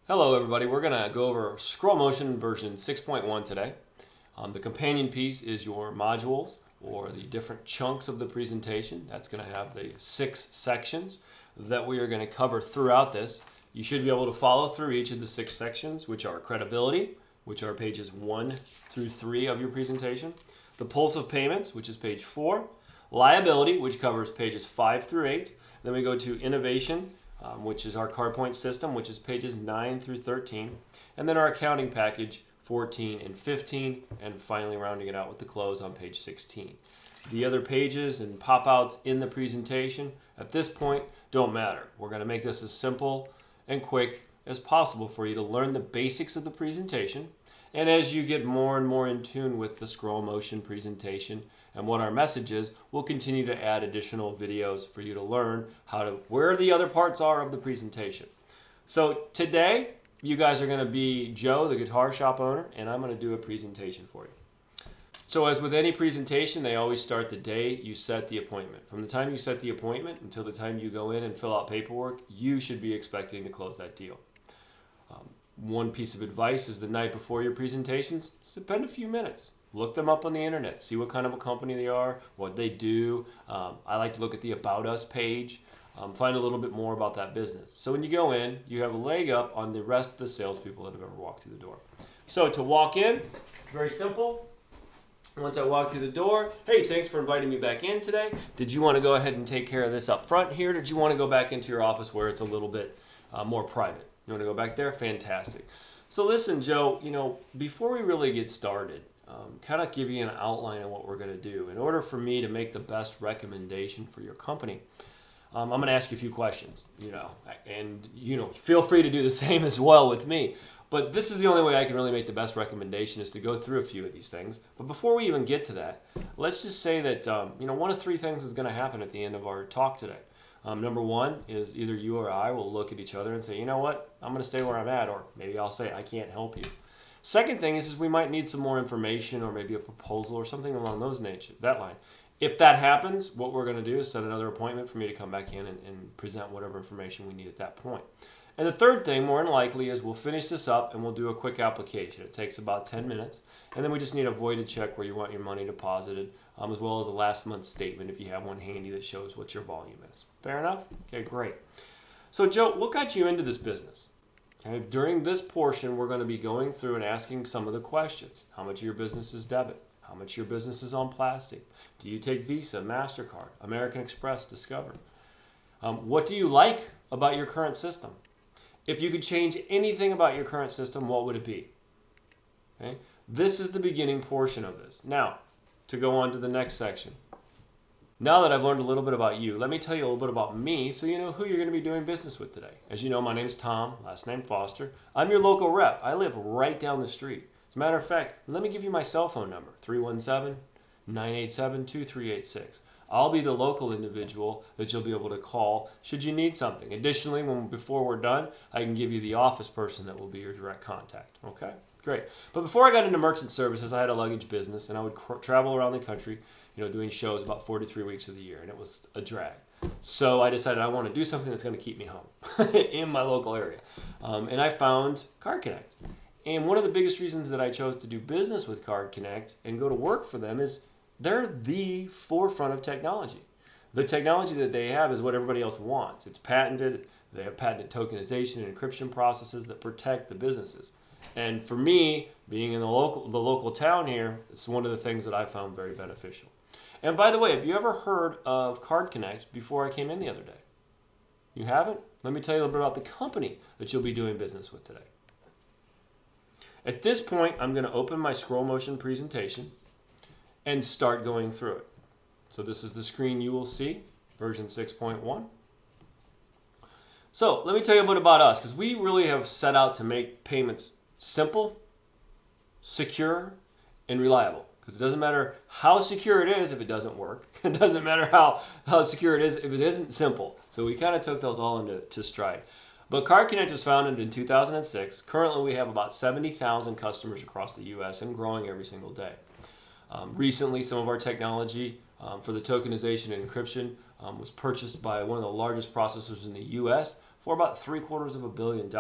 Hello everybody, we're going to go over Scroll Motion version 6.1 today. The companion piece is your modules or the different chunks of the presentation. That's going to have the 6 sections that we are going to cover throughout this. You should be able to follow through each of the 6 sections, which are credibility, which are pages 1 through 3 of your presentation, the pulse of payments, which is page 4, liability, which covers pages 5 through 8, then we go to innovation, which is our card point system, which is pages 9 through 13, and then our accounting package 14 and 15, and finally rounding it out with the close on page 16. The other pages and pop-outs in the presentation at this point don't matter. We're going to make this as simple and quick as possible for you to learn the basics of the presentation. And as you get more and more in tune with the scroll motion presentation and what our message is, we'll continue to add additional videos for you to learn where the other parts are of the presentation. So today, you guys are going to be Joe, the guitar shop owner, and I'm going to do a presentation for you. So as with any presentation, they always start the day you set the appointment. From the time you set the appointment until the time you go in and fill out paperwork, you should be expecting to close that deal. One piece of advice is the night before your presentations, spend a few minutes. Look them up on the internet. See what kind of a company they are, what they do. I like to look at the About Us page. Find a little bit more about that business. So when you go in, you have a leg up on the rest of the salespeople that have ever walked through the door. So to walk in, very simple. Once I walk through the door, hey, thanks for inviting me back in today. Did you want to go ahead and take care of this up front here? Did you want to go back into your office where it's a little bit more private? You want to go back there? Fantastic. So listen, Joe, before we really get started, kind of give you an outline of what we're going to do. In order for me to make the best recommendation for your company, I'm going to ask you a few questions, and feel free to do the same as well with me. But this is the only way I can really make the best recommendation is to go through a few of these things. But before we even get to that, let's just say that one of 3 things is going to happen at the end of our talk today. Number 1 is either you or I will look at each other and say, you know what, I'm going to stay where I'm at, or maybe I'll say, I can't help you. Second thing is we might need some more information or maybe a proposal or something along that line. If that happens, what we're going to do is set another appointment for me to come back in and present whatever information we need at that point. And the third thing, more than likely, is we'll finish this up and we'll do a quick application. It takes about 10 minutes, and then we just need a voided check where you want your money deposited, as well as a last month's statement if you have one handy that shows what your volume is. Fair enough? Okay, great. So, Joe, what got you into this business? Okay, during this portion, we're going to be going through and asking some of the questions. How much of your business is debit? How much of your business is on plastic? Do you take Visa, MasterCard, American Express, Discover? What do you like about your current system? If you could change anything about your current system, what would it be? Okay? This is the beginning portion of this. Now, to go on to the next section. Now that I've learned a little bit about you, let me tell you a little bit about me so you know who you're going to be doing business with today. As you know, my name's Tom, last name Foster. I'm your local rep. I live right down the street. As a matter of fact, let me give you my cell phone number, 317-987-2386. I'll be the local individual that you'll be able to call should you need something. Additionally, before we're done, I can give you the office person that will be your direct contact. Okay? Great. But before I got into merchant services, I had a luggage business, and I would travel around the country, doing shows about 43 weeks of the year, and it was a drag. So I decided I want to do something that's going to keep me home in my local area. And I found CardConnect. And one of the biggest reasons that I chose to do business with CardConnect and go to work for them is they're the forefront of technology. The technology that they have is what everybody else wants. It's patented. They have patented tokenization and encryption processes that protect the businesses. And for me, being in the local town here, it's one of the things that I found very beneficial. And by the way, have you ever heard of CardConnect before I came in the other day? You haven't? Let me tell you a little bit about the company that you'll be doing business with today. At this point, I'm going to open my scroll motion presentation and start going through it. So this is the screen you will see, version 6.1. So let me tell you a bit about us, because we really have set out to make payments simple, secure, and reliable. Because it doesn't matter how secure it is if it doesn't work. It doesn't matter how secure it is if it isn't simple. So we kind of took those all into stride. But CardConnect was founded in 2006. Currently, we have about 70,000 customers across the U.S. and growing every single day. Recently, some of our technology for the tokenization and encryption was purchased by one of the largest processors in the U.S. for about $750 million.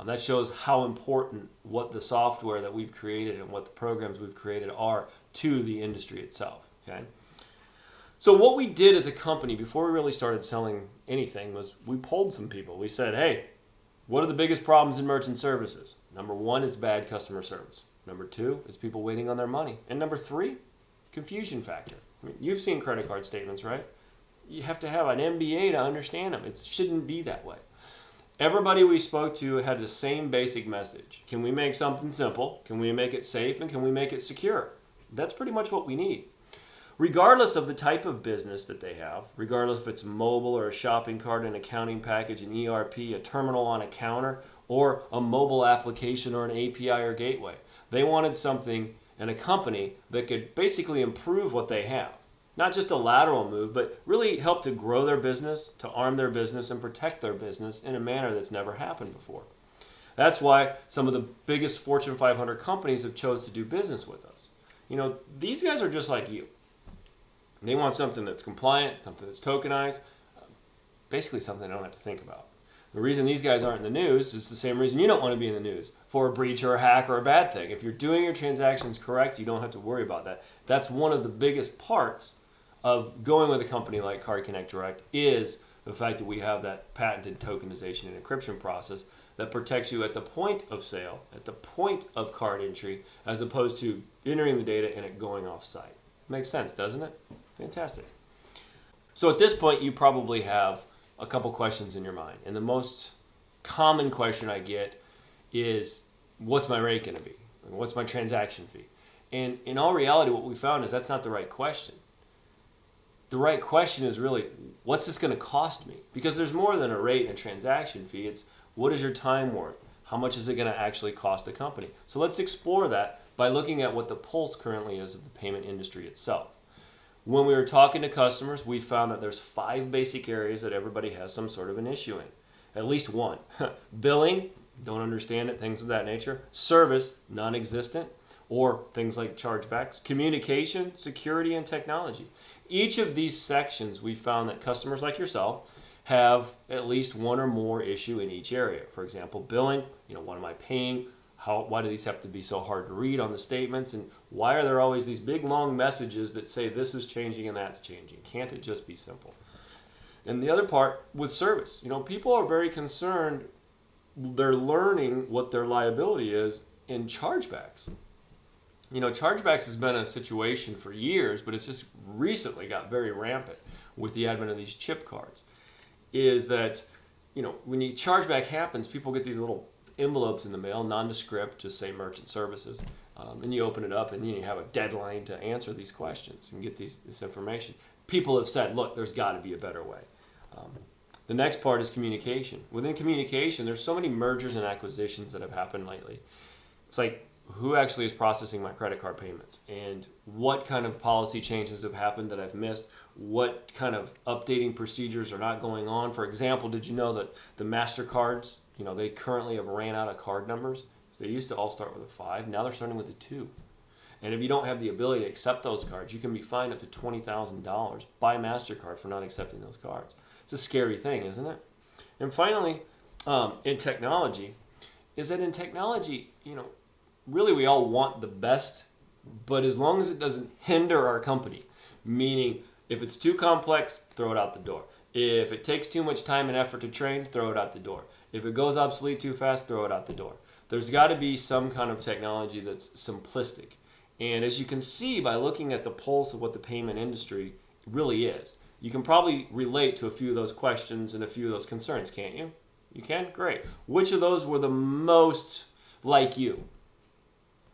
That shows how important what the software that we've created and what the programs we've created are to the industry itself. Okay. So what we did as a company before we really started selling anything was we polled some people. We said, hey, what are the biggest problems in merchant services? Number one is bad customer service. Number two is people waiting on their money. And number three, confusion factor. I mean, you've seen credit card statements, right? You have to have an MBA to understand them. It shouldn't be that way. Everybody we spoke to had the same basic message. Can we make something simple? Can we make it safe? And can we make it secure? That's pretty much what we need. Regardless of the type of business that they have, regardless if it's mobile or a shopping cart, an accounting package, an ERP, a terminal on a counter, or a mobile application or an API or gateway, they wanted something and a company that could basically improve what they have. Not just a lateral move, but really help to grow their business, to arm their business, and protect their business in a manner that's never happened before. That's why some of the biggest Fortune 500 companies have chose to do business with us. You know, these guys are just like you. They want something that's compliant, something that's tokenized, basically something they don't have to think about. The reason these guys aren't in the news is the same reason you don't want to be in the news, for a breach or a hack or a bad thing. If you're doing your transactions correct, you don't have to worry about that. That's one of the biggest parts of going with a company like CardConnectDirect, is the fact that we have that patented tokenization and encryption process that protects you at the point of sale, at the point of card entry, as opposed to entering the data and it going off site. Makes sense, doesn't it? Fantastic. So at this point, you probably have a couple questions in your mind. And the most common question I get is, what's my rate going to be? What's my transaction fee? And in all reality, what we found is that's not the right question. The right question is really, what's this going to cost me? Because there's more than a rate and a transaction fee. It's, what is your time worth? How much is it going to actually cost the company? So let's explore that by looking at what the pulse currently is of the payment industry itself. When we were talking to customers, we found that there's 5 basic areas that everybody has some sort of an issue in. At least one. Billing, don't understand it, things of that nature. Service, non-existent, or things like chargebacks. Communication, security, and technology. Each of these sections, we found that customers like yourself have at least one or more issue in each area. For example, billing, what am I paying? Why do these have to be so hard to read on the statements? And why are there always these big long messages that say this is changing and that's changing? Can't it just be simple? And the other part with service, people are very concerned. They're learning what their liability is in chargebacks. Chargebacks has been a situation for years, but it's just recently got very rampant with the advent of these chip cards. Is that, when a chargeback happens, people get these little envelopes in the mail, nondescript, just say merchant services, and you open it up and you have a deadline to answer these questions and get this information. People have said, look, there's got to be a better way. The next part is communication. Within communication, there's so many mergers and acquisitions that have happened lately. It's like, who actually is processing my credit card payments? And what kind of policy changes have happened that I've missed? What kind of updating procedures are not going on? For example, did you know that the MasterCards, they currently have ran out of card numbers? So they used to all start with a 5. Now they're starting with a 2. And if you don't have the ability to accept those cards, you can be fined up to $20,000 by MasterCard for not accepting those cards. It's a scary thing, isn't it? And finally, in technology, really we all want the best, but as long as it doesn't hinder our company, meaning if it's too complex, throw it out the door. If it takes too much time and effort to train, throw it out the door. If it goes obsolete too fast, throw it out the door. There's got to be some kind of technology that's simplistic. And as you can see by looking at the pulse of what the payment industry really is, you can probably relate to a few of those questions and a few of those concerns, can't you? You can? Great. Which of those were the most like you?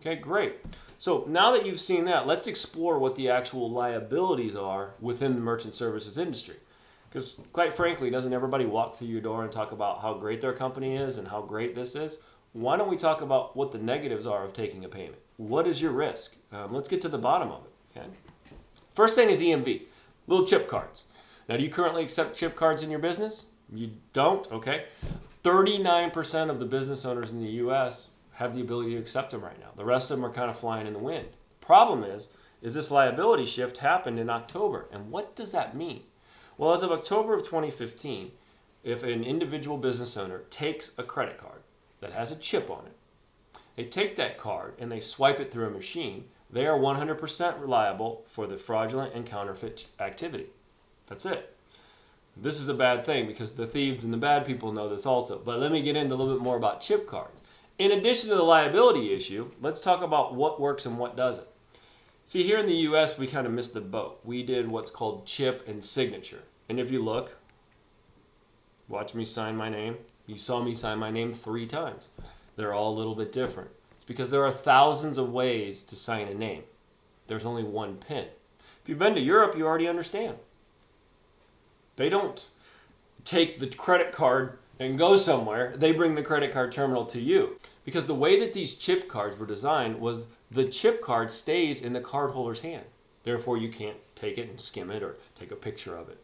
Okay, great. So now that you've seen that, let's explore what the actual liabilities are within the merchant services industry. Because quite frankly, doesn't everybody walk through your door and talk about how great their company is and how great this is? Why don't we talk about what the negatives are of taking a payment? What is your risk? Let's get to the bottom of it. Okay. First thing is EMV, little chip cards. Now, do you currently accept chip cards in your business? You don't? Okay. 39% of the business owners in the U.S. have the ability to accept them right now. The rest of them are kind of flying in the wind. The problem is this liability shift happened in October. And what does that mean? Well, as of October of 2015, if an individual business owner takes a credit card, that has a chip on it. They take that card and they swipe it through a machine. They are 100% reliable for the fraudulent and counterfeit activity. That's it. This is a bad thing because the thieves and the bad people know this also. But let me get into a little bit more about chip cards. In addition to the liability issue, let's talk about what works and what doesn't. See, here in the U.S., we kind of missed the boat. We did what's called chip and signature. And if you look, watch me sign my name. You saw me sign my name 3 times. They're all a little bit different. It's because there are thousands of ways to sign a name. There's only one PIN. If you've been to Europe, you already understand. They don't take the credit card and go somewhere. They bring the credit card terminal to you. Because the way that these chip cards were designed was the chip card stays in the cardholder's hand. Therefore, you can't take it and skim it or take a picture of it.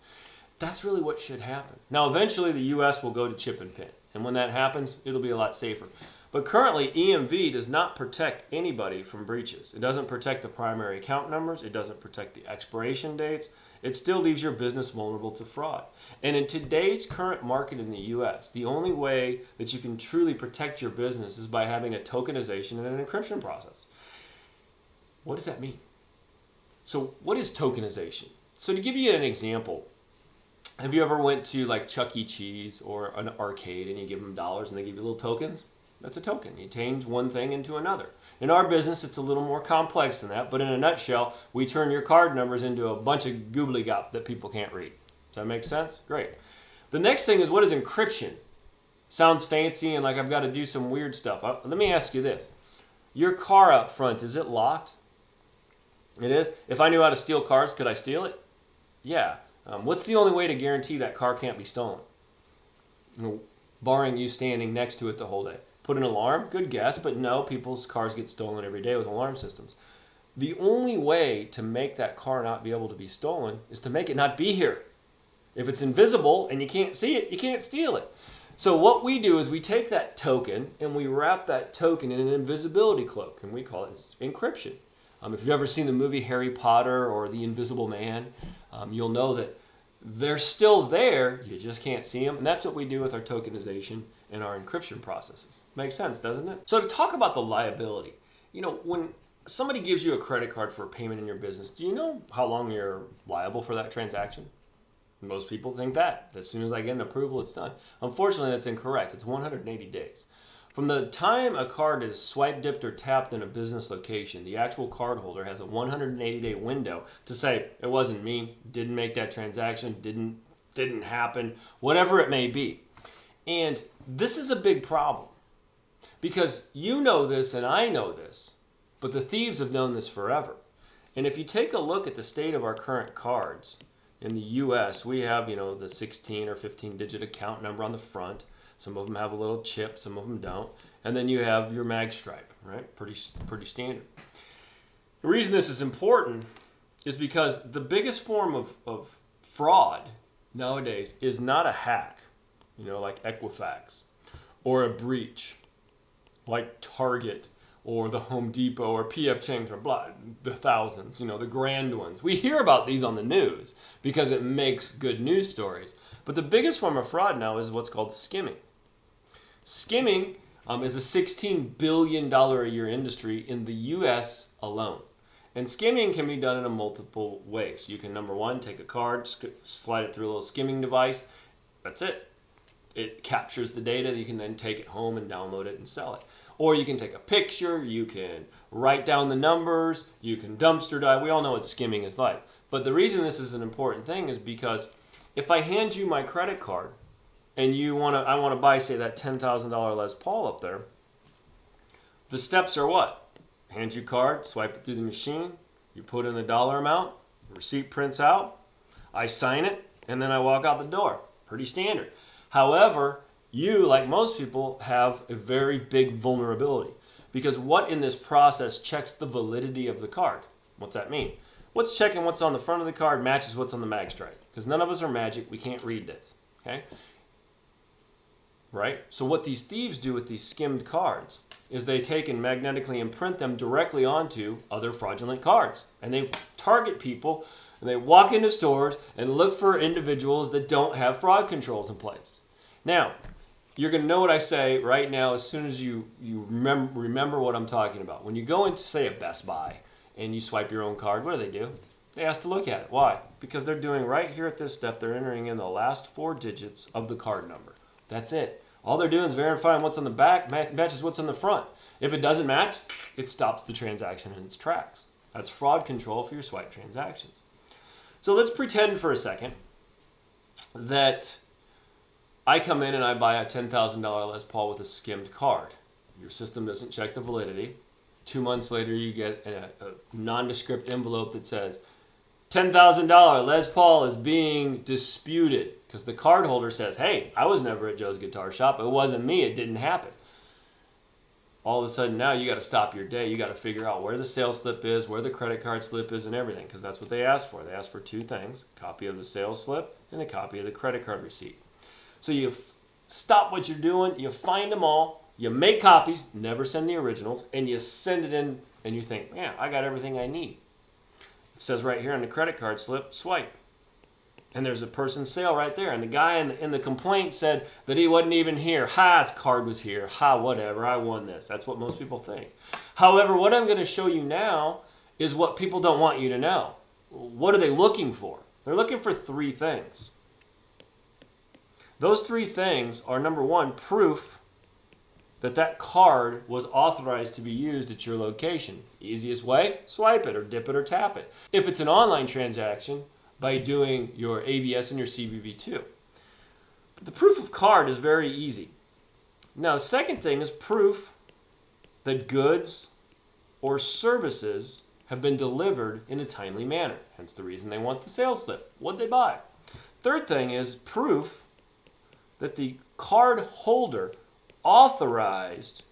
That's really what should happen. Now, eventually, the U.S. will go to chip and PIN. And when that happens, it'll be a lot safer. But currently, EMV does not protect anybody from breaches. It doesn't protect the primary account numbers. It doesn't protect the expiration dates. It still leaves your business vulnerable to fraud. And in today's current market in the U.S., the only way that you can truly protect your business is by having a tokenization and an encryption process. What does that mean? So what is tokenization? So to give you an example, have you ever went to like Chuck E. Cheese or an arcade and you give them dollars and they give you little tokens? That's a token. You change one thing into another. In our business, it's a little more complex than that, but in a nutshell, we turn your card numbers into a bunch of gobbledygook that people can't read. Does that make sense? Great. The next thing is, what is encryption? Sounds fancy and like I've got to do some weird stuff. Let me ask you this. Your car up front, is it locked? It is? If I knew how to steal cars, could I steal it? Yeah. What's the only way to guarantee that car can't be stolen? Barring you standing next to it the whole day. Put an alarm? Good guess, but no, people's cars get stolen every day with alarm systems. The only way to make that car not be able to be stolen is to make it not be here. If it's invisible and you can't see it, you can't steal it. So what we do is we take that token and we wrap that token in an invisibility cloak, and we call it encryption. If you've ever seen the movie Harry Potter or The Invisible Man, you'll know that they're still there, you just can't see them. And that's what we do with our tokenization and our encryption processes. Makes sense, doesn't it? So to talk about the liability, when somebody gives you a credit card for a payment in your business, do you know how long you're liable for that transaction? Most people think that. As soon as I get an approval, it's done. Unfortunately, that's incorrect. It's 180 days. From the time a card is swiped, dipped, or tapped in a business location, the actual cardholder has a 180-day window to say, it wasn't me, didn't make that transaction, didn't happen, whatever it may be. And this is a big problem because you know this and I know this, but the thieves have known this forever. And if you take a look at the state of our current cards, in the U.S., we have, the 16 or 15-digit account number on the front. Some of them have a little chip, some of them don't. And then you have your mag stripe, right? Pretty standard. The reason this is important is because the biggest form of fraud nowadays is not a hack, like Equifax, or a breach, like Target, or the Home Depot, or P.F. Chang's, or the thousands, the grand ones. We hear about these on the news because it makes good news stories. But the biggest form of fraud now is what's called skimming. Skimming is a $16 billion a year industry in the U.S. alone. And skimming can be done in multiple ways. You can, number one, take a card, slide it through a little skimming device. That's it. It captures the data. You can then take it home and download it and sell it. Or you can take a picture, you can write down the numbers, you can dumpster dive. We all know what skimming is like. But the reason this is an important thing is because if I hand you my credit card and I want to buy, say, that $10,000 Les Paul up there, the steps are what? Hand you card, swipe it through the machine, you put in the dollar amount, the receipt prints out, I sign it, and then I walk out the door. Pretty standard. However, you, like most people, have a very big vulnerability because what in this process checks the validity of the card? What's that mean? What's checking what's on the front of the card matches what's on the mag stripe because none of us are magic. We can't read this. Okay? Right? So what these thieves do with these skimmed cards is they take and magnetically imprint them directly onto other fraudulent cards. And they target people and they walk into stores and look for individuals that don't have fraud controls in place. Now, you're going to know what I say right now as soon as you remember what I'm talking about. When you go into, say, a Best Buy and you swipe your own card, what do? They ask to look at it. Why? Because they're doing right here at this step, they're entering in the last 4 digits of the card number. That's it. All they're doing is verifying what's on the back matches what's on the front. If it doesn't match, it stops the transaction in its tracks. That's fraud control for your swipe transactions. So let's pretend for a second that I come in and I buy a $10,000 Les Paul with a skimmed card. Your system doesn't check the validity. 2 months later, you get a nondescript envelope that says, $10,000 Les Paul is being disputed, because the card holder says, hey, I was never at Joe's Guitar Shop. It wasn't me. It didn't happen. All of a sudden now you got to stop your day. You got to figure out where the sales slip is, where the credit card slip is, and everything, because that's what they ask for. They ask for 2 things, a copy of the sales slip and a copy of the credit card receipt. So you stop what you're doing, you find them all, you make copies, never send the originals, and you send it in, and you think, man, I got everything I need. It says right here on the credit card slip, swipe. And there's a person's sale right there. And the guy in the complaint said that he wasn't even here. Ha, his card was here. Ha, whatever, I won this. That's what most people think. However, what I'm going to show you now is what people don't want you to know. What are they looking for? They're looking for 3 things. Those 3 things are, number 1, proof that that card was authorized to be used at your location. Easiest way, swipe it or dip it or tap it. If it's an online transaction, by doing your AVS and your CVV2. But the proof of card is very easy. Now, the second thing is proof that goods or services have been delivered in a timely manner. Hence the reason they want the sales slip. What'd they buy? Third thing is proof that the card holder authorized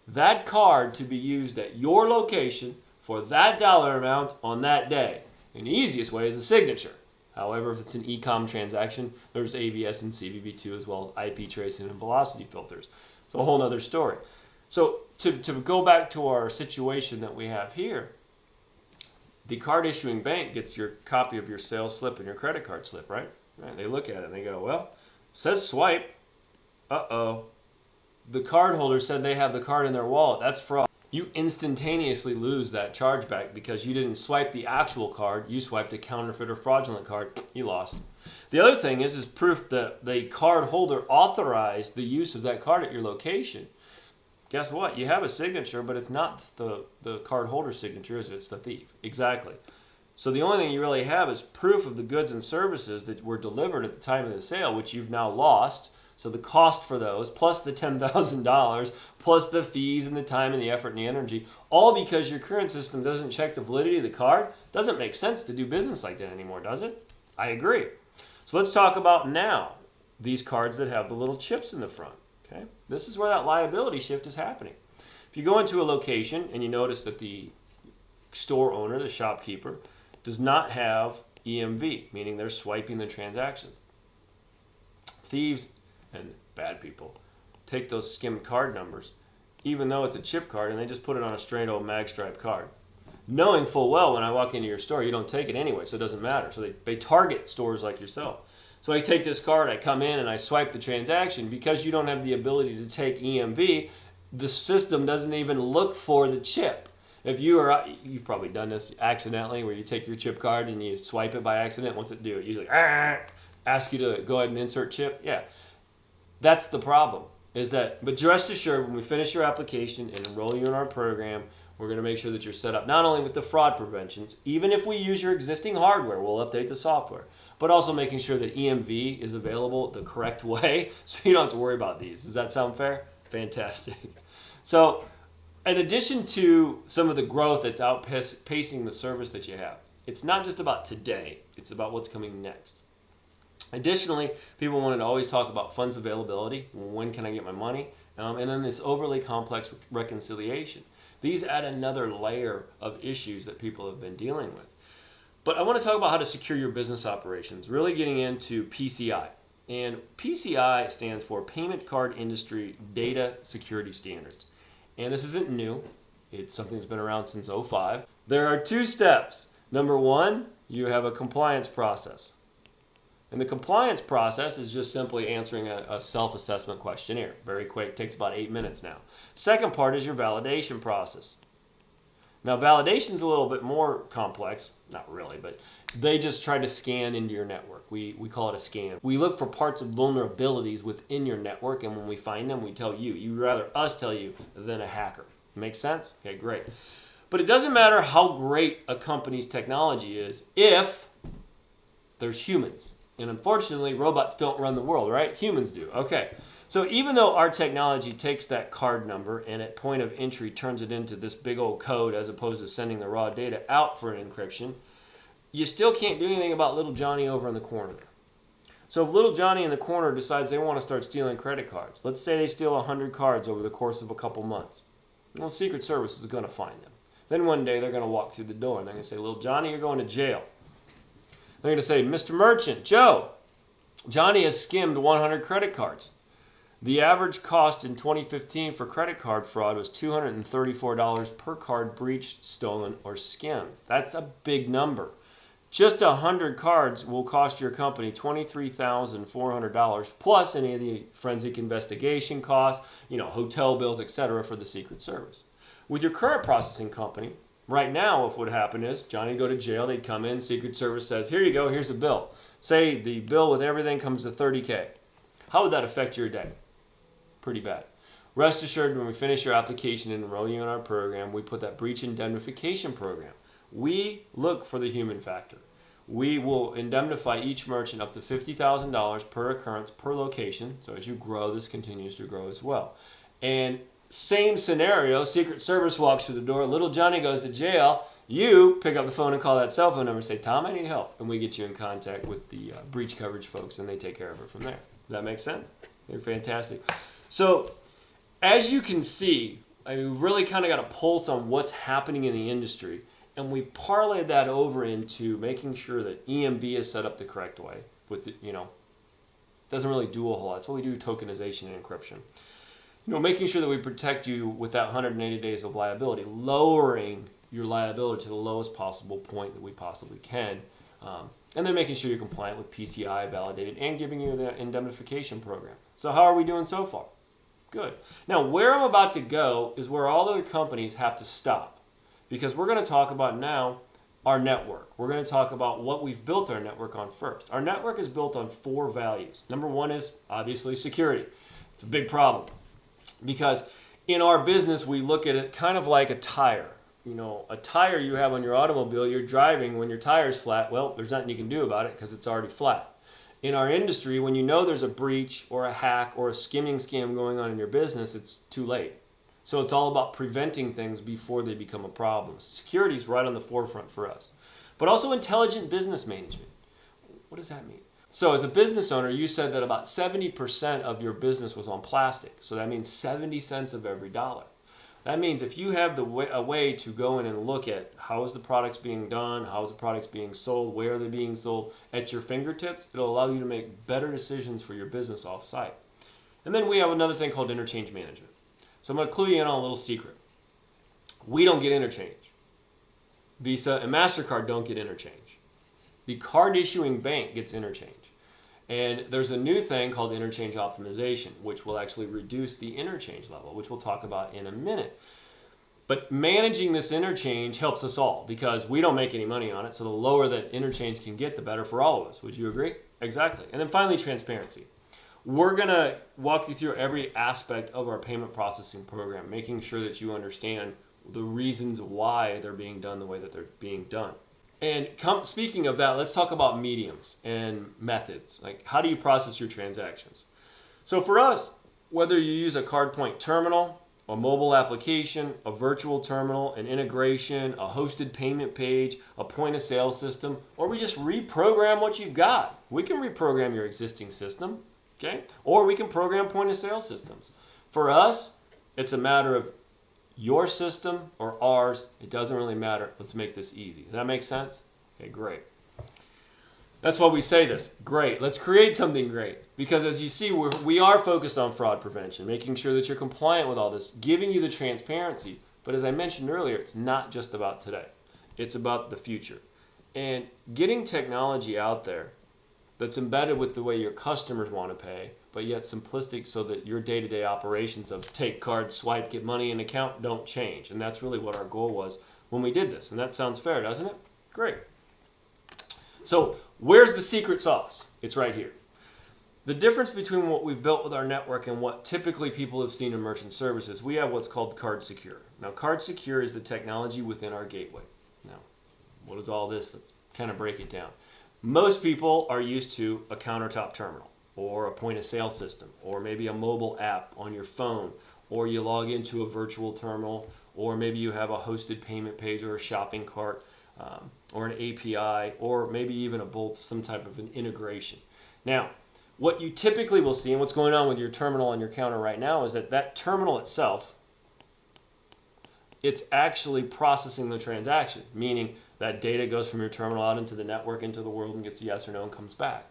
that card to be used at your location for that dollar amount on that day. And the easiest way is a signature. However, if it's an e-com transaction, there's AVS and CVV2 as well as IP tracing and velocity filters. It's a whole other story. So to go back to our situation that we have here, the card issuing bank gets your copy of your sales slip and your credit card slip, right? They look at it and they go, well, it says swipe. Uh-oh. The card holder said they have the card in their wallet. That's fraud. You instantaneously lose that chargeback because you didn't swipe the actual card. You swiped a counterfeit or fraudulent card. You lost. The other thing is proof that the card holder authorized the use of that card at your location. Guess what? You have a signature, but it's not the card holder's signature, is it? It's the thief. Exactly. So the only thing you really have is proof of the goods and services that were delivered at the time of the sale, which you've now lost. So the cost for those, plus the $10,000, plus the fees and the time and the effort and the energy, all because your current system doesn't check the validity of the card. Doesn't make sense to do business like that anymore, does it? I agree. So let's talk about now these cards that have the little chips in the front. Okay, this is where that liability shift is happening. If you go into a location and you notice that the store owner, the shopkeeper, does not have EMV, meaning they're swiping the transactions. Thieves and bad people take those skimmed card numbers, even though it's a chip card, and they just put it on a straight old magstripe card, knowing full well when I walk into your store you don't take it anyway, so it doesn't matter. So they target stores like yourself. So I take this card, I come in and I swipe the transaction. Because you don't have the ability to take EMV, the system doesn't even look for the chip. If you've probably done this accidentally, where you take your chip card and you swipe it by accident. What's it do? It usually ask you to go ahead and insert chip. Yeah. That's the problem, but rest assured, when we finish your application and enroll you in our program, we're going to make sure that you're set up not only with the fraud preventions, even if we use your existing hardware, we'll update the software, but also making sure that EMV is available the correct way so you don't have to worry about these. Does that sound fair? Fantastic. So in addition to some of the growth that's outpacing the service that you have, it's not just about today, it's about what's coming next. Additionally, people wanted to always talk about funds availability. When can I get my money? And then this overly complex reconciliation. These add another layer of issues that people have been dealing with. But I want to talk about how to secure your business operations, really getting into PCI. And PCI stands for Payment Card Industry Data Security Standards. And this isn't new. It's something that's been around since 2005. There are 2 steps. Number 1, you have a compliance process. And the compliance process is just simply answering a self-assessment questionnaire. Very quick, takes about 8 minutes now. Second part is your validation process. Now, validation is a little bit more complex, not really, but they just try to scan into your network. We call it a scan. We look for parts of vulnerabilities within your network, and when we find them, we tell you. You'd rather us tell you than a hacker. Make sense? Okay, great. But it doesn't matter how great a company's technology is if there's humans. And unfortunately, robots don't run the world, right? Humans do. Okay. So even though our technology takes that card number and at point of entry turns it into this big old code as opposed to sending the raw data out for an encryption, you still can't do anything about little Johnny over in the corner there. So if little Johnny in the corner decides they want to start stealing credit cards, let's say they steal 100 cards over the course of a couple months, well, the Secret Service is going to find them. Then one day they're going to walk through the door and they're going to say, little Johnny, you're going to jail. They're going to say, Mr. Merchant, Joe, Johnny has skimmed 100 credit cards. The average cost in 2015 for credit card fraud was $234 per card breached, stolen, or skimmed. That's a big number. Just 100 cards will cost your company $23,400 plus any of the forensic investigation costs, hotel bills, etc. for the Secret Service. With your current processing company, right now, if what would happen is Johnny would go to jail, they'd come in, Secret Service says, here you go, here's a bill. Say the bill with everything comes to $30K. How would that affect your day? Pretty bad. Rest assured, when we finish your application and enroll you in our program, we put that breach indemnification program. We look for the human factor. We will indemnify each merchant up to $50,000 per occurrence per location. So as you grow, this continues to grow as well. And same scenario, Secret Service walks through the door, little Johnny goes to jail, you pick up the phone and call that cell phone number and say, Tom, I need help. And we get you in contact with the breach coverage folks and they take care of it from there. Does that make sense? They're fantastic. So as you can see, we've really kind of got a pulse on what's happening in the industry. And we've parlayed that over into making sure that EMV is set up the correct way. With doesn't really do a whole lot. That's what we do, tokenization and encryption. Making sure that we protect you with that 180 days of liability, lowering your liability to the lowest possible point that we possibly can, and then making sure you're compliant with PCI validated and giving you the indemnification program. So how are we doing so far? Good. Now, where I'm about to go is where all other companies have to stop, because we're going to talk about now our network. We're going to talk about what we've built our network on first. Our network is built on 4 values. Number 1 is obviously security. It's a big problem. Because in our business, we look at it kind of like a tire. A tire you have on your automobile, you're driving, when your tire's flat, well, there's nothing you can do about it because it's already flat. In our industry, when you know there's a breach or a hack or a skimming scam going on in your business, it's too late. So it's all about preventing things before they become a problem. Security is right on the forefront for us. But also intelligent business management. What does that mean? So as a business owner, you said that about 70% of your business was on plastic. So that means 70 cents of every dollar. That means if you have a way to go in and look at how is the products being done, how is the products being sold, where are they being sold at your fingertips, it'll allow you to make better decisions for your business off-site. And then we have another thing called interchange management. So I'm going to clue you in on a little secret. We don't get interchange. Visa and MasterCard don't get interchange. The card issuing bank gets interchange. And there's a new thing called interchange optimization, which will actually reduce the interchange level, which we'll talk about in a minute. But managing this interchange helps us all because we don't make any money on it. So the lower that interchange can get, the better for all of us. Would you agree? Exactly. And then finally, transparency. We're going to walk you through every aspect of our payment processing program, making sure that you understand the reasons why they're being done the way that they're being done. And speaking of that, let's talk about mediums and methods. Like, how do you process your transactions? So for us, whether you use a CardPoint terminal, a mobile application, a virtual terminal, an integration, a hosted payment page, a point-of-sale system, or we just reprogram what you've got. We can reprogram your existing system, okay? Or we can program point-of-sale systems. For us, it's a matter of your system or ours, it doesn't really matter. Let's make this easy. Does that make sense? Okay, great. That's why we say this. Great. Let's create something great. Because as you see, we are focused on fraud prevention, making sure that you're compliant with all this, giving you the transparency. But as I mentioned earlier, it's not just about today. It's about the future. And getting technology out there that's embedded with the way your customers want to pay, but yet simplistic so that your day-to-day operations of take card, swipe, get money in account don't change. And that's really what our goal was when we did this. And that sounds fair, doesn't it? Great. So where's the secret sauce? It's right here. The difference between what we've built with our network and what typically people have seen in merchant services, we have what's called CardSecure. Now, CardSecure is the technology within our gateway. Now, what is all this? Let's kind of break it down. Most people are used to a countertop terminal or a point-of-sale system or maybe a mobile app on your phone, or you log into a virtual terminal, or maybe you have a hosted payment page or a shopping cart or an API, or maybe even some type of an integration. Now, what you typically will see, and what's going on with your terminal on your counter right now, is that terminal itself, it's actually processing the transaction, meaning that data goes from your terminal out into the network, into the world, and gets a yes or no and comes back.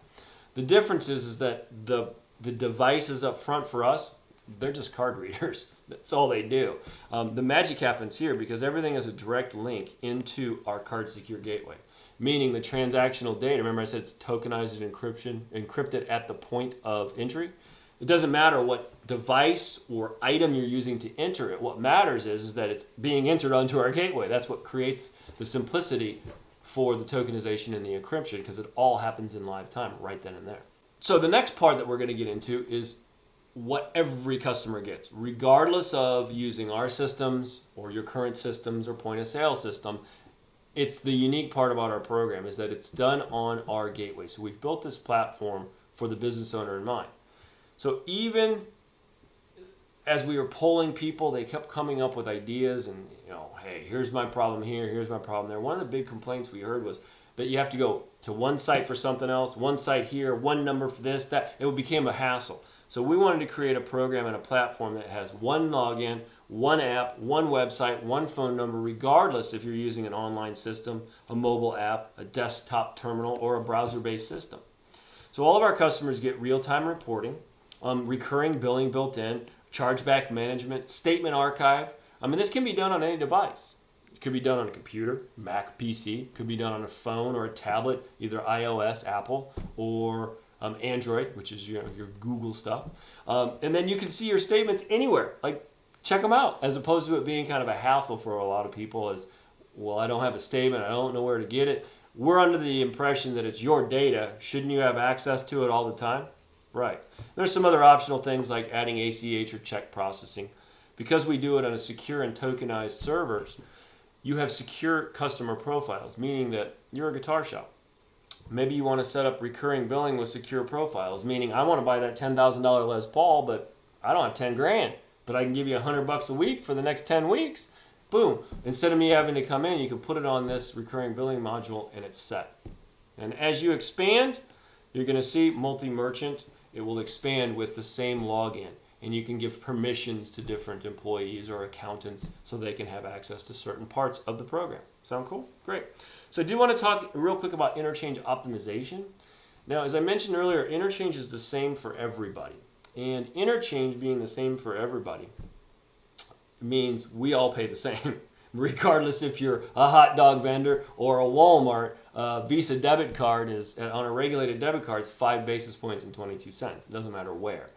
The difference is that the devices up front for us, they're just card readers. That's all they do. The magic happens here because everything has a direct link into our CardSecure gateway, meaning the transactional data, remember I said it's tokenized and encrypted at the point of entry. It doesn't matter what device or item you're using to enter it. What matters is that it's being entered onto our gateway. That's what creates the simplicity for the tokenization and the encryption, because it all happens in live time right then and there. So the next part that we're going to get into is what every customer gets, regardless of using our systems or your current systems or point of sale system. It's the unique part about our program is that it's done on our gateway. So we've built this platform for the business owner in mind. So even as we were polling people, they kept coming up with ideas and, hey, here's my problem here, here's my problem there. One of the big complaints we heard was that you have to go to one site for something else, one site here, one number for this, that. It became a hassle. So we wanted to create a program and a platform that has one login, one app, one website, one phone number, regardless if you're using an online system, a mobile app, a desktop terminal, or a browser-based system. So all of our customers get real-time reporting, recurring billing built in, chargeback management, statement archive. This can be done on any device. It could be done on a computer, Mac, PC. It could be done on a phone or a tablet, either iOS, Apple, or Android, which is your Google stuff. And then you can see your statements anywhere. Like, check them out, as opposed to it being kind of a hassle for a lot of people as, well, I don't have a statement, I don't know where to get it. We're under the impression that it's your data. Shouldn't you have access to it all the time? Right. There's some other optional things like adding ACH or check processing. Because we do it on a secure and tokenized servers, you have secure customer profiles, meaning that you're a guitar shop. Maybe you want to set up recurring billing with secure profiles, meaning I want to buy that $10,000 Les Paul, but I don't have 10 grand, but I can give you $100 a week for the next 10 weeks. Boom. Instead of me having to come in, you can put it on this recurring billing module and it's set. And as you expand, you're going to see multi-merchant. It will expand with the same login. And you can give permissions to different employees or accountants so they can have access to certain parts of the program. Sound cool? Great. So I do want to talk real quick about interchange optimization. Now, as I mentioned earlier, interchange is the same for everybody. And interchange being the same for everybody means we all pay the same, regardless if you're a hot dog vendor or a Walmart. Visa debit card is, on a regulated debit card, is 5 basis points and 22 cents. It doesn't matter where.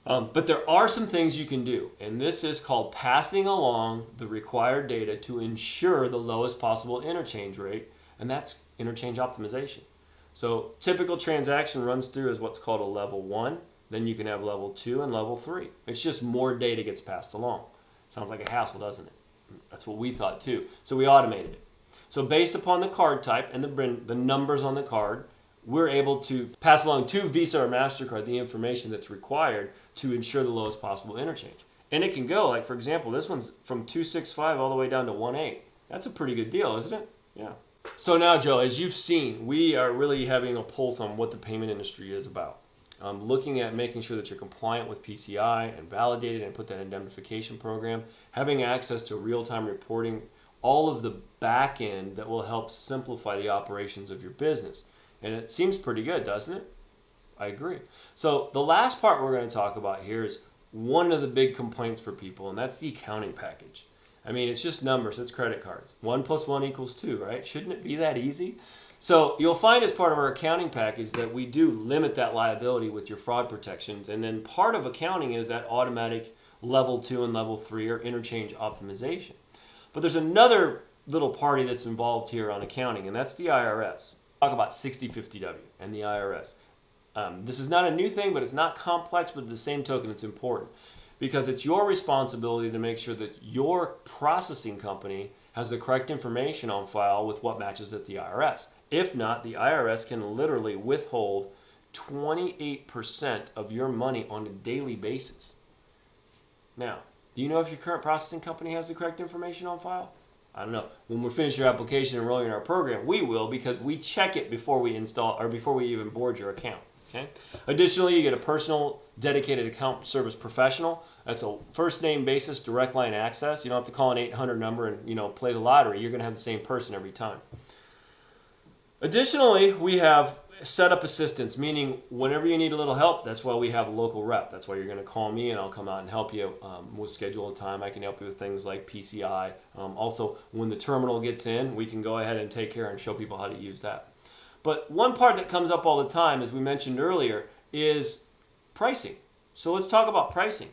But there are some things you can do, and this is called passing along the required data to ensure the lowest possible interchange rate, and that's interchange optimization. So typical transaction runs through as what's called a level 1, then you can have level 2 and level 3. It's just more data gets passed along. Sounds like a hassle, doesn't it? That's what we thought too. So we automated it. So based upon the card type and the numbers on the card, we're able to pass along to Visa or MasterCard the information that's required to ensure the lowest possible interchange. And it can go, like for example, this one's from 265 all the way down to 18. That's a pretty good deal, isn't it? Yeah. So now, Joe, as you've seen, we are really having a pulse on what the payment industry is about. Looking at making sure that you're compliant with PCI and validated and put that indemnification program, having access to real-time reporting, all of the back end that will help simplify the operations of your business. And it seems pretty good, doesn't it? I agree. So the last part we're going to talk about here is one of the big complaints for people, and that's the accounting package. I mean, it's just numbers. It's credit cards. 1 + 1 = 2, right? Shouldn't it be that easy? So you'll find as part of our accounting package that we do limit that liability with your fraud protections. And then part of accounting is that automatic level 2 and level 3 or interchange optimization. But there's another little party that's involved here on accounting, and that's the IRS. Talk about 6050W and the IRS. This is not a new thing, but it's not complex, but at the same token, it's important because it's your responsibility to make sure that your processing company has the correct information on file with what matches at the IRS. If not, the IRS can literally withhold 28% of your money on a daily basis. Now, do you know if your current processing company has the correct information on file? I don't know. When we finish your application and enroll you in our program, we will, because we check it before we install or before we even board your account. Okay? Additionally, you get a personal dedicated account service professional. That's a first name basis, direct line access. You don't have to call an 800 number and play the lottery. You're going to have the same person every time. Additionally, we have setup assistance, meaning whenever you need a little help, that's why we have a local rep. That's why you're going to call me and I'll come out and help you. We'll schedule a time. I can help you with things like PCI. Also, when the terminal gets in, we can go ahead and take care and show people how to use that. But one part that comes up all the time, as we mentioned earlier, is pricing. So let's talk about pricing.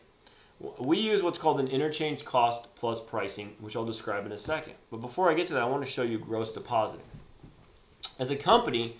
We use what's called an interchange cost plus pricing, which I'll describe in a second. But before I get to that, I want to show you gross depositing. As a company,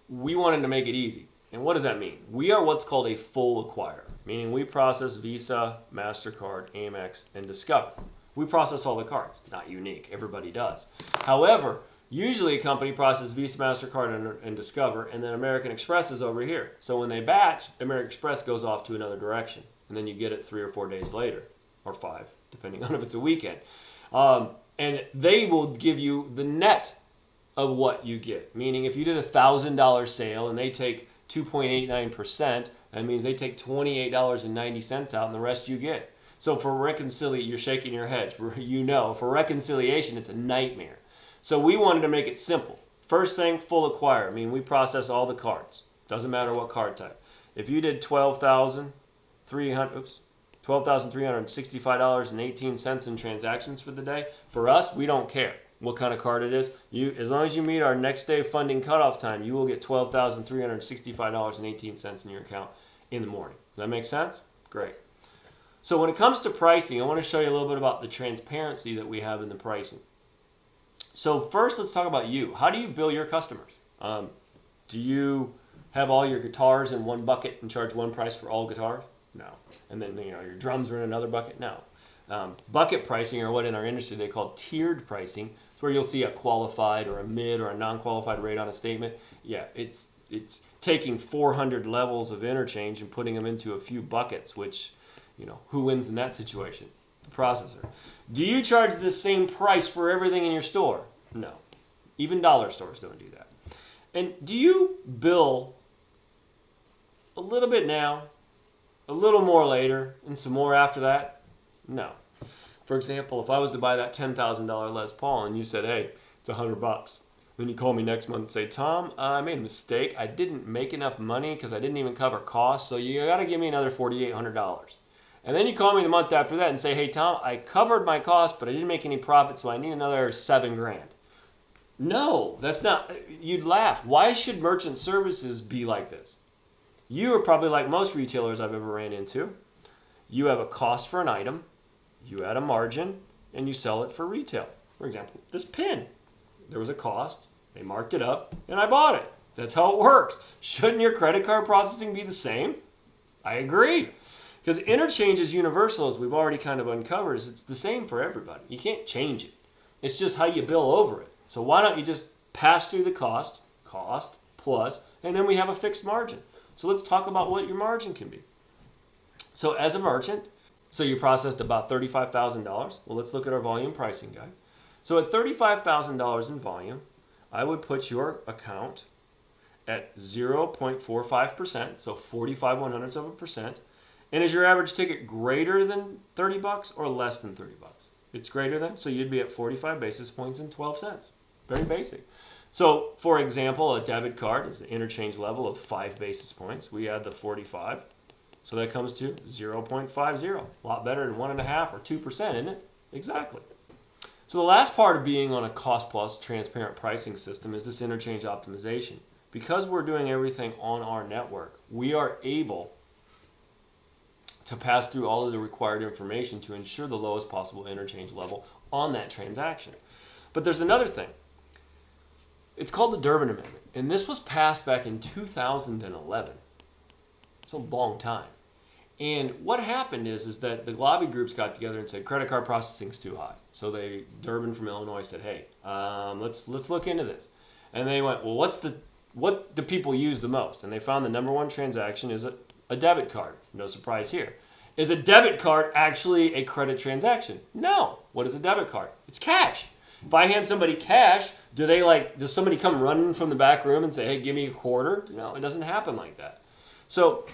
we wanted to make it easy. And what does that mean? We are what's called a full acquirer, meaning we process Visa, MasterCard, Amex, and Discover. We process all the cards. Not unique. Everybody does. However, usually a company processes Visa, MasterCard, and Discover, and then American Express is over here. So when they batch, American Express goes off to another direction. And then you get it 3 or 4 days later, or 5, depending on if it's a weekend. And they will give you the net of what you get. Meaning if you did a $1,000 sale and they take 2.89%, that means they take $28.90 out and the rest you get. So for reconciliation, you're shaking your head. For reconciliation, it's a nightmare. So we wanted to make it simple. First thing, full acquire. I mean, we process all the cards. Doesn't matter what card type. If you did $12,365.18 in transactions for the day, for us, we don't care what kind of card it is. As long as you meet our next day funding cutoff time, you will get $12,365.18 in your account in the morning. Does that make sense? Great. So when it comes to pricing, I want to show you a little bit about the transparency that we have in the pricing. So first, let's talk about you. How do you bill your customers? Do you have all your guitars in one bucket and charge one price for all guitars? No. And then your drums are in another bucket? No. Bucket pricing, or what in our industry they call tiered pricing, it's where you'll see a qualified or a mid or a non-qualified rate on a statement. Yeah, it's taking 400 levels of interchange and putting them into a few buckets, which, who wins in that situation? The processor. Do you charge the same price for everything in your store? No. Even dollar stores don't do that. And do you bill a little bit now, a little more later, and some more after that? No. For example, if I was to buy that $10,000 Les Paul and you said, hey, it's $100. Then you call me next month and say, Tom, I made a mistake. I didn't make enough money because I didn't even cover costs, so you got to give me another $4,800. And then you call me the month after that and say, hey, Tom, I covered my costs, but I didn't make any profit, so I need another $7,000. No, that's not. You'd laugh. Why should merchant services be like this? You are probably like most retailers I've ever ran into. You have a cost for an item, you add a margin, and you sell it for retail. For example, this pen. There was a cost, they marked it up, and I bought it. That's how it works. Shouldn't your credit card processing be the same? I agree. Because interchange is universal, as we've already kind of uncovered. It's the same for everybody. You can't change it. It's just how you bill over it. So why don't you just pass through the cost plus, and then we have a fixed margin. So let's talk about what your margin can be. So as a merchant, so you processed about $35,000. Well, let's look at our volume pricing guide. So at $35,000 in volume, I would put your account at 0.45%, so 45/100%. And is your average ticket greater than $30 or less than $30? It's greater than, so you'd be at 45 basis points and 12 cents. Very basic. So, for example, a debit card is an interchange level of 5 basis points. We add the 45. So that comes to 0.50. A lot better than 1.5 or 2%, isn't it? Exactly. So the last part of being on a cost plus transparent pricing system is this interchange optimization. Because we're doing everything on our network, we are able to pass through all of the required information to ensure the lowest possible interchange level on that transaction. But there's another thing. It's called the Durbin Amendment, and this was passed back in 2011. It's a long time. And what happened is that the lobby groups got together and said credit card processing is too high. So Durbin from Illinois said, hey, let's look into this. And they went, well, what do people use the most? And they found the number one transaction is a debit card. No surprise here. Is a debit card actually a credit transaction? No. What is a debit card? It's cash. If I hand somebody cash, does somebody come running from the back room and say, hey, give me a quarter? No, it doesn't happen like that. So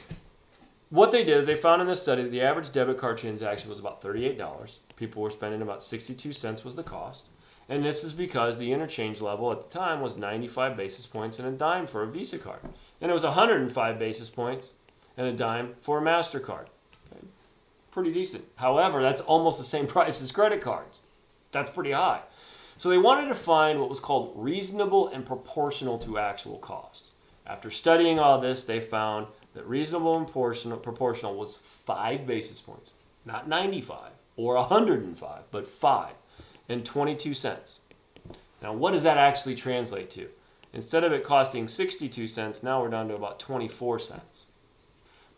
what they did is they found in this study that the average debit card transaction was about $38. People were spending about 62 cents was the cost. And this is because the interchange level at the time was 95 basis points and a dime for a Visa card. And it was 105 basis points and a dime for a MasterCard. Okay. Pretty decent. However, that's almost the same price as credit cards. That's pretty high. So they wanted to find what was called reasonable and proportional to actual cost. After studying all this, they found that reasonable and proportional was 5 basis points, not 95 or 105, but 5 and 22 cents. Now, what does that actually translate to? Instead of it costing 62 cents, now we're down to about 24 cents.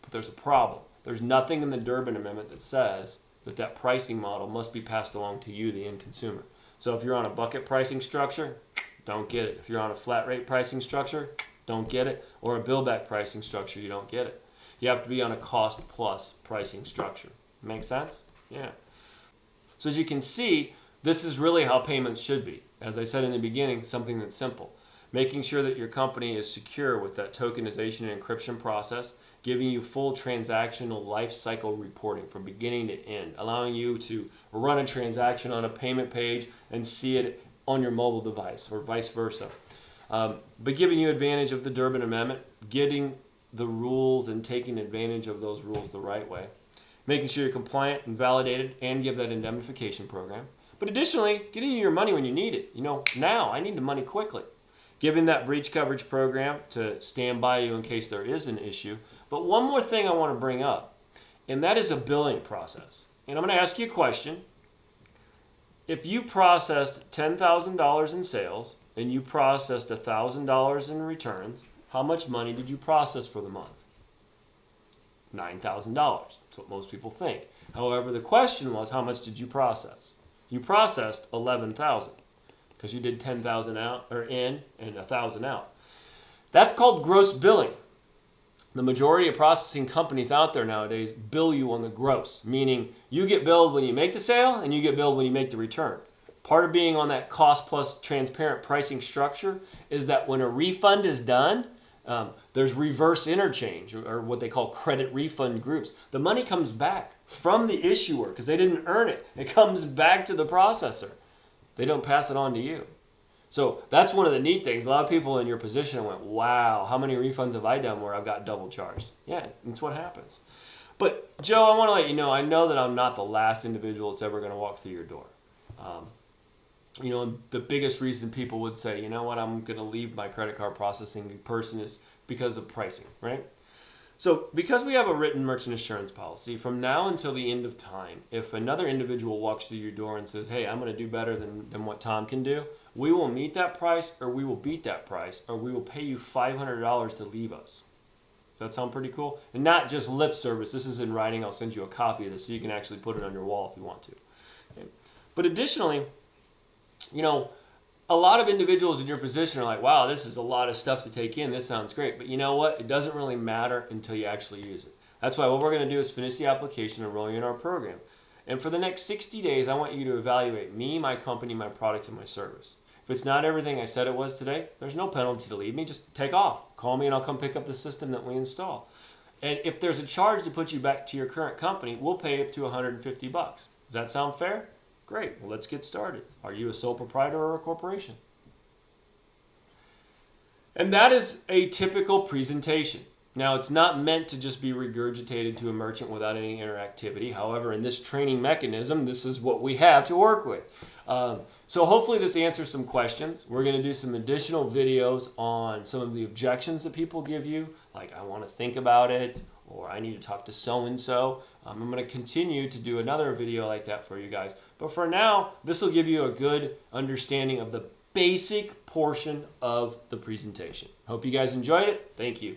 But there's a problem. There's nothing in the Durbin Amendment that says that pricing model must be passed along to you, the end consumer. So if you're on a bucket pricing structure, don't get it. If you're on a flat rate pricing structure, don't get it. Or a bill-back pricing structure, you don't get it. You have to be on a cost-plus pricing structure. Make sense? Yeah. So as you can see, this is really how payments should be. As I said in the beginning, something that's simple. Making sure that your company is secure with that tokenization and encryption process, giving you full transactional life cycle reporting from beginning to end, allowing you to run a transaction on a payment page and see it on your mobile device or vice versa. But giving you advantage of the Durbin Amendment, getting the rules and taking advantage of those rules the right way, making sure you're compliant and validated and give that indemnification program. But additionally, getting you your money when you need it. Now I need the money quickly. Giving that breach coverage program to stand by you in case there is an issue. But one more thing I want to bring up, and that is a billing process. And I'm going to ask you a question. If you processed $10,000 in sales and you processed $1,000 in returns, how much money did you process for the month? $9,000. That's what most people think. However, the question was, how much did you process? You processed $11,000 because you did $10,000 out or in and $1,000 out. That's called gross billing. The majority of processing companies out there nowadays bill you on the gross, meaning you get billed when you make the sale and you get billed when you make the return. Part of being on that cost plus transparent pricing structure is that when a refund is done, there's reverse interchange or what they call credit refund groups. The money comes back from the issuer because they didn't earn it. It comes back to the processor. They don't pass it on to you. So that's one of the neat things. A lot of people in your position went, wow, how many refunds have I done where I've got double charged? Yeah, that's what happens. But Joe, I want to let you know, I know that I'm not the last individual that's ever going to walk through your door. The biggest reason people would say, you know what, I'm going to leave my credit card processing person is because of pricing, right? So because we have a written merchant assurance policy, from now until the end of time, if another individual walks through your door and says, hey, I'm going to do better than what Tom can do, we will meet that price or we will beat that price or we will pay you $500 to leave us. Does that sound pretty cool? And not just lip service. This is in writing. I'll send you a copy of this so you can actually put it on your wall if you want to. Okay. But additionally, a lot of individuals in your position are like, wow, this is a lot of stuff to take in. This sounds great. But you know what? It doesn't really matter until you actually use it. That's why what we're going to do is finish the application and roll you in our program. And for the next 60 days, I want you to evaluate me, my company, my product, and my service. If it's not everything I said it was today, there's no penalty to leave me. Just take off. Call me and I'll come pick up the system that we install. And if there's a charge to put you back to your current company, we'll pay up to $150. Does that sound fair? Great. Well, let's get started. Are you a sole proprietor or a corporation? And that is a typical presentation. Now, it's not meant to just be regurgitated to a merchant without any interactivity. However, in this training mechanism, this is what we have to work with. So hopefully this answers some questions. We're going to do some additional videos on some of the objections that people give you, like I want to think about it, or I need to talk to so-and-so. I'm going to continue to do another video like that for you guys. But for now, this will give you a good understanding of the basic portion of the presentation. Hope you guys enjoyed it. Thank you.